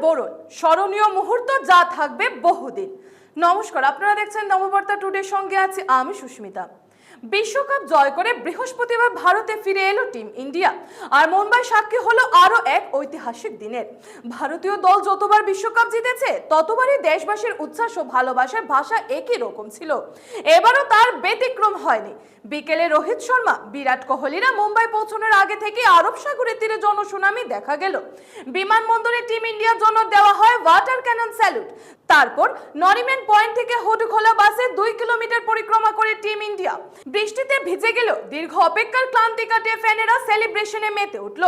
বরণ স্মরণীয় মুহূর্ত যা থাকবে বহুদিন। নমস্কার, আপনারা দেখছেন নববার্তা টুডের সঙ্গে আছি আমি সুস্মিতা। বিশ্বকাপ জয় করে বৃহস্পতিবার ভারতে ফিরে এলো টিম ইন্ডিয়া, আর মুম্বাই সাক্ষী হলো আরো এক ঐতিহাসিক দিনের। ভারতীয় দল যতবার বিশ্বকাপ জিতেছে ততবারই দেশবাসীর উচ্ছ্বাস ও ভালোবাসার ভাষা একই রকম ছিল। এবারও তার ব্যতিক্রম হয়নি। বিকেলে রোহিত শর্মা, বিরাট কোহলিরা মুম্বাই পৌঁছানোর আগে থেকে আরব সাগরের তীরে জনসুনামি দেখা গেল। বিমানবন্দরে টিম ইন্ডিয়ার জন্য দেওয়া হয় ওয়াটার ক্যানন স্যালুট। তারপর নরিম্যান পয়েন্ট থেকে হুড খোলা বাসে 2 কিলোমিটার পরিক্রমা করে টিম ইন্ডিয়া। বৃষ্টিতে ভিজে গেল, দীর্ঘ অপেক্ষার ক্লান্তি কাটিয়ে ফ্যানেরা সেলিব্রেশনে মেতে উঠল।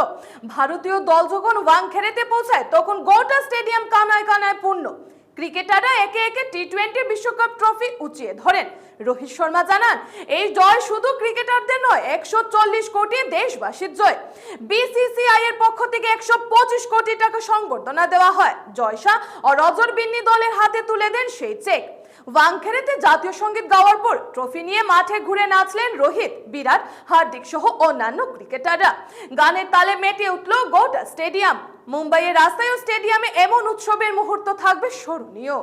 ভারতীয় দল যখন ওয়াংখেড়েতে পৌঁছায় তখন গোটা স্টেডিয়াম কানায় কানায় পূর্ণ। ক্রিকেটাররা একে একে টি-20 বিশ্বকাপ ট্রফি উঁচিয়ে ধরেন। রোহিত শর্মা জানান, এই জয় শুধু ক্রিকেটারদের নয়, 140 কোটি দেশবাসীর জয়। বিসিসিআই এর পক্ষ থেকে 125 কোটি টাকা সংবর্ধনা দেওয়া হয়। জয়শাহ ও রজর বিন্নি দলের হাতে তুলে দেন সেই চেক। ওয়াংখেড়েতে জাতীয় সঙ্গীত গাওয়ার পর ট্রফি নিয়ে মাঠে ঘুরে নাচলেন রোহিত, বিরাট, হার্দিক সহ অন্যান্য ক্রিকেটাররা। গানের তালে মেতে উঠল গোটা স্টেডিয়াম। মুম্বাইয়ের রাস্তায় ও স্টেডিয়ামে এমন উৎসবের মুহূর্ত থাকবে স্মরণীয়।